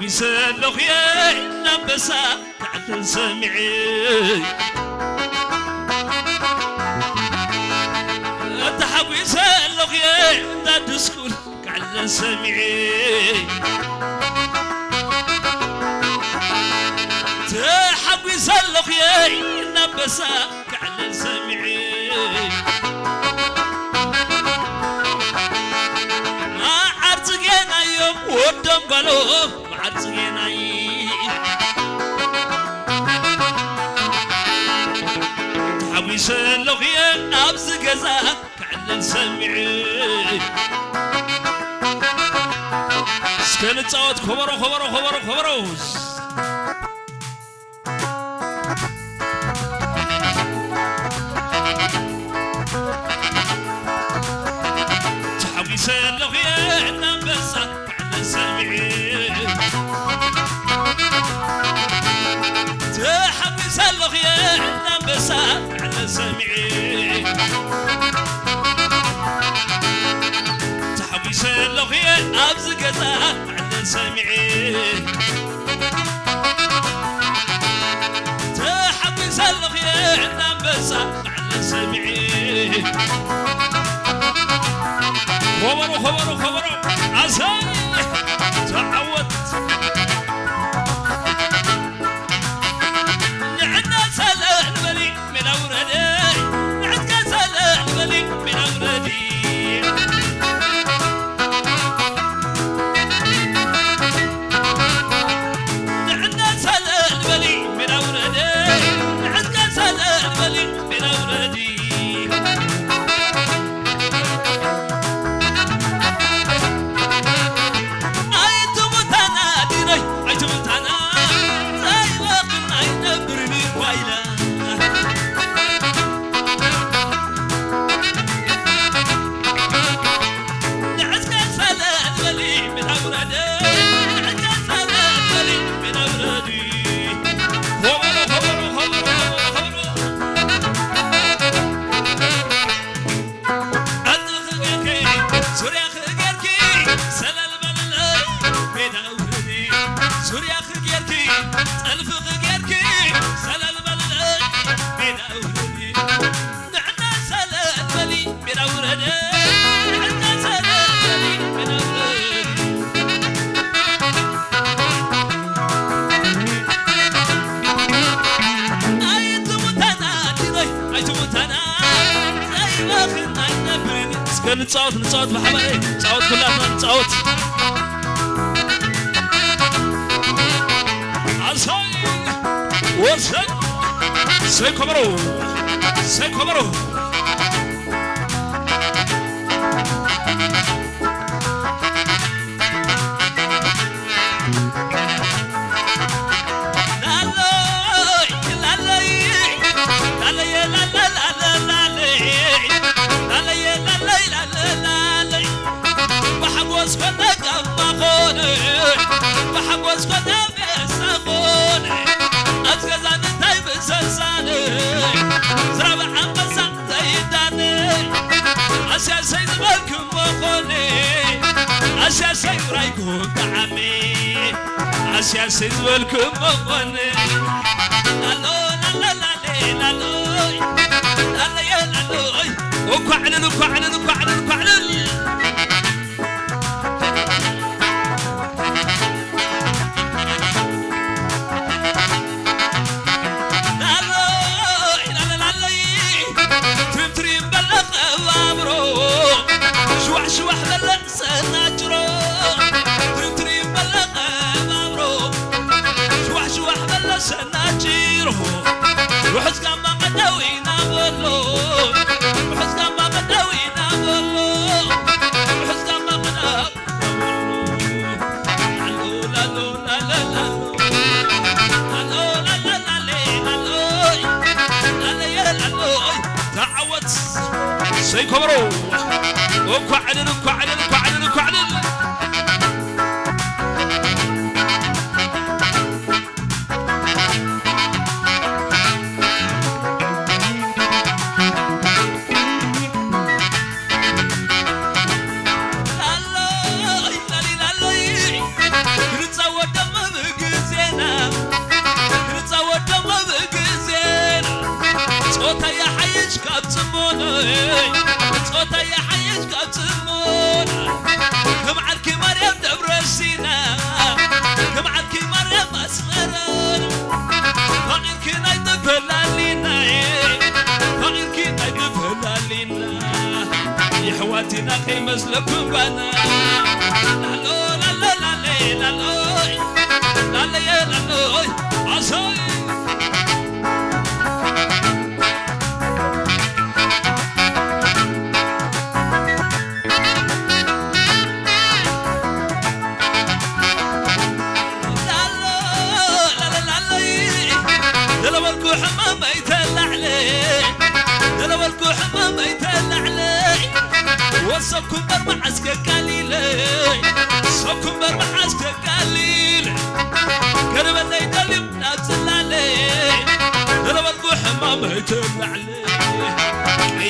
تحويسلخ يا نبسا كعدن سمعي تحويسلخ يا دادسكول كعدن سمعي تحويسلخ يا نبسا كعدن سمعي ودم بالو معرزيناي تحويش اللغية أبز جزا كعلن سمعي سكنت صوت خبرو تحويش اللغية نبسا سمعي تحويس اللغية نبسا على سمعي تحويس اللغية أبز قزا على سمعي تحويس اللغية نبسا على سمعي خبرو عزاني تعودت لعنا سلام بلي من أوردي لعنا سلام بلي من أوردي لعنا سلام بلي من أوردي لعنا سلام بلي من أوردي نتصوت بحبايبي نتصوت كلنا نتصوت عصاي وصل سيكبروا بحبوس كنا بيسقوني أتكلم تايب سنساني زرع عمسا زيداني أشياء سيد بالكم وخوني أشياء سيد رايكم تعمي أشياء سيد بالكم وخوني لالو وكعلل شوح بلق سناجرو تريم بلق مامرو شوح بلق سناجرو وحس كان ما قدوينا بلو وحس كان ما قدوينا بلو وحس كان ما قدوينا تعودت سيكبروا وكعلل نتصور دم صوت يا حيج قاتمون كم عالكي مريم دبرسينا كم عالكي مريم أسمرون فقيركي نايد فلالينا فقيركي نايد فلالينا يا حواتنا خيمس لكم بنا لالو لالو لالي لالو لالي لالو عصاي حمام يتلع عليه دلو الكو حمام يتلع عليه وصكم برمعسك قليلي صكم برمعسك قليلي قرب اللي يدلم نازل عليه دلو الكو حمام يتلع عليه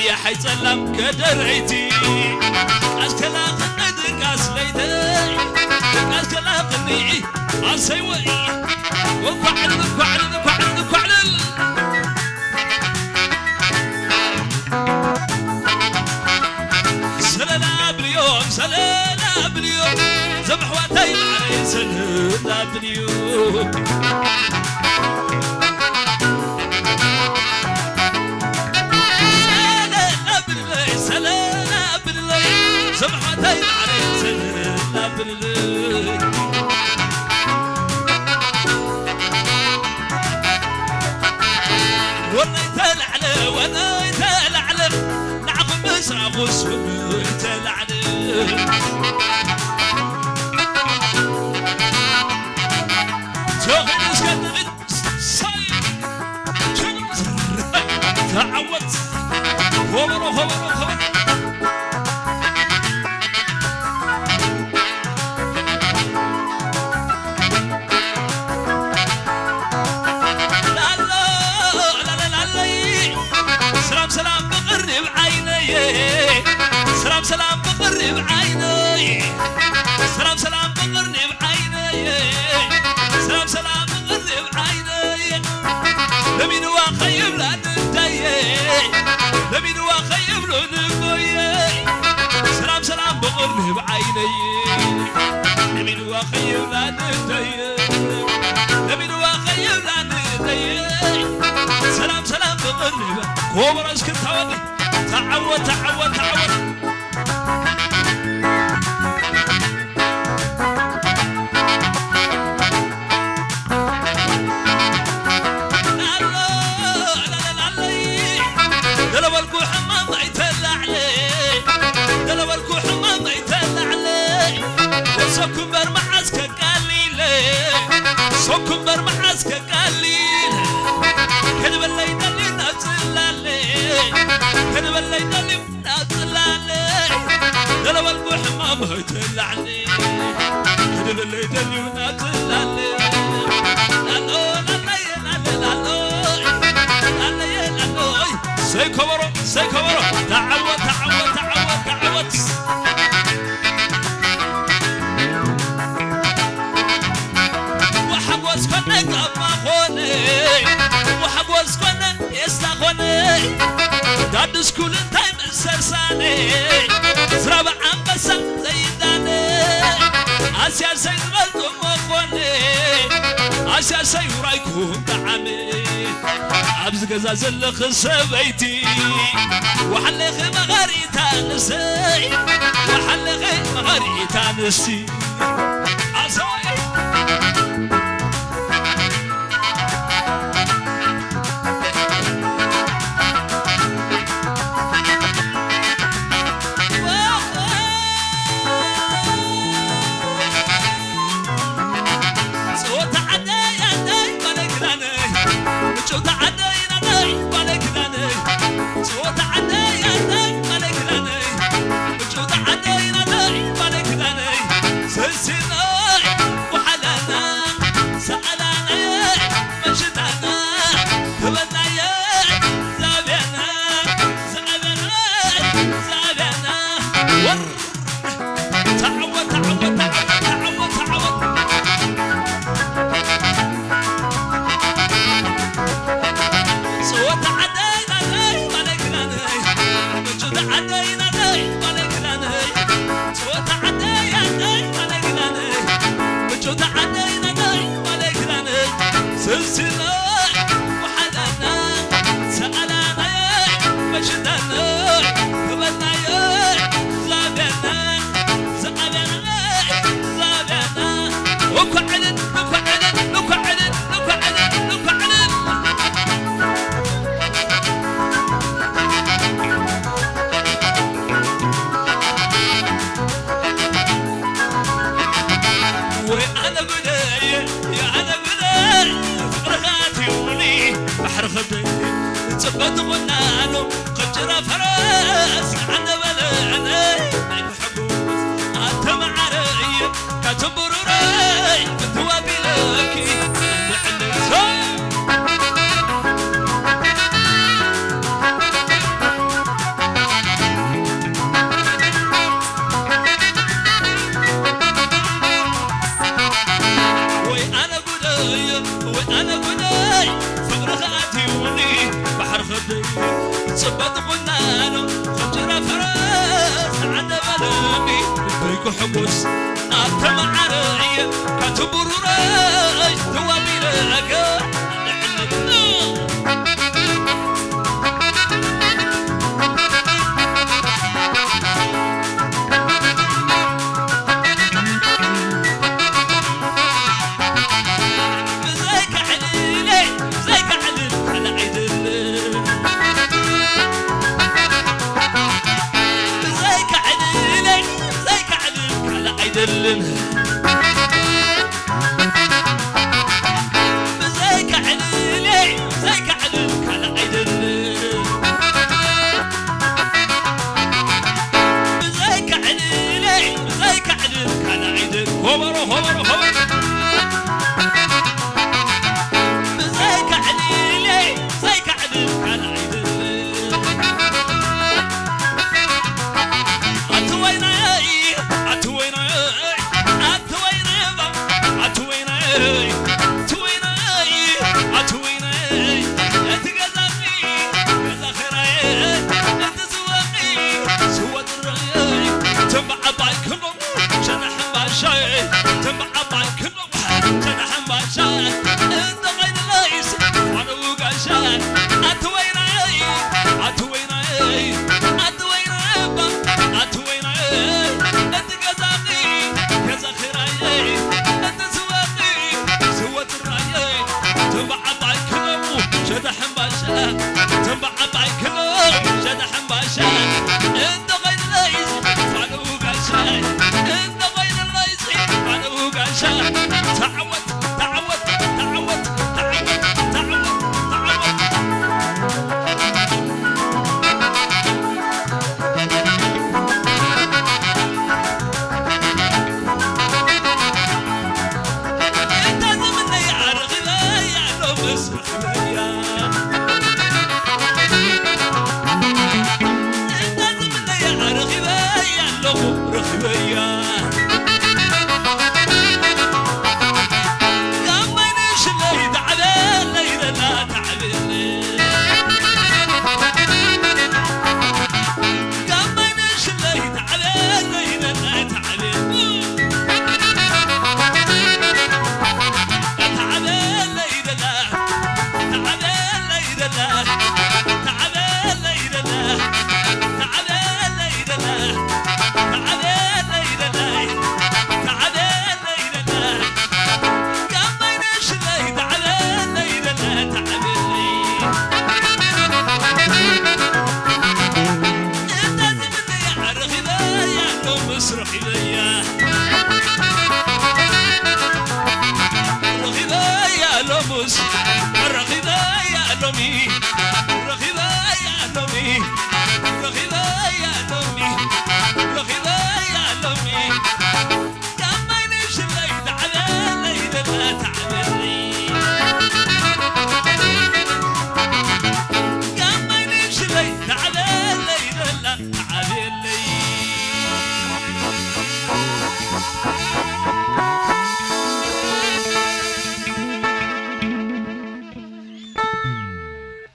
يا حي سلام كدريتي اسكلا قد قاسليتي اسكلا قني اسوي وفعل فعل فعل فعل سلام باليوم زبح واتين علي سلام باليوم سلام بالليل زبح واتين علي سلام بالليل وانا يتلع عليه وانا يتلع عليه نعم مسرع غصب يتلع عليه تعود خبرو خبرو خبرو سلام سلام بقرب عيني سلام سلام بقرب عيني سلام سلام بقرب عيني سلام سلام بقرب عيني لمين واخيب لا نداي لمين واخيب لا نداي سلام سلام بقرب عيني لمين واخيب لا نداي لمين واخيب لا نداي سلام سلام بقرب خبر اسكت تعود تعود تعود تعود دلو الكو حمام يتلع عليه دلو الكو حمام يتلع عليه وصكم برمعسك قليلي صكم برمعسك قليلي كذب اللي يدلي نازل عليه كذب اللي يدلي نازل عليه دلو الكو حمام يتلع عليه كذب اللي يدلي نازل عليه لالو لالي لالو لالي لالو سيكبروا سيكبروا تعود تعود تعود تعود وحبوس كنا قبا خوني وحبوس كنا يستخوني دادس كل تايم السرساني زرابة عمبسا زيداني أسيار سيد غلطم وخوني أسيار سيورايكم دعامي أبز قزازل خسبيتي وحلق مغاري تانسي وحلق مغاري تانسي أصاي Sesina صبت غنانو قجر فرس عند بلعني حبوس أنت معري كتبر راي بتوابي لكي صبت غنانو خجر فرس عند بلغي بيكو حبوس أنت معري كتبر راي توابي لكي بزيك عليلي بزيك عليك على عيدلن بزيك عليلي بزيك عليك على عيدلن هوبرو هوبرو هوبرو بزيك عليلي بزيك عليك على عيدلن أتوينا أتوينا تبع بايكلو جناح باشان انت غير ليس وانا وقاشان اتويناي اتويناي اتويناي اتويناي انت قزاقي كزخراي انت سواقي سوت الراي تبع بايكلو جناح باشان تبع بايكلو جناح باشان انت غير ليس وانا وقاشان تعود تعود تعود تعود تعود انت زمني عرغبا يا لو مسخ بيا انت زمني عرغبا يا لو رخبيا مسرحي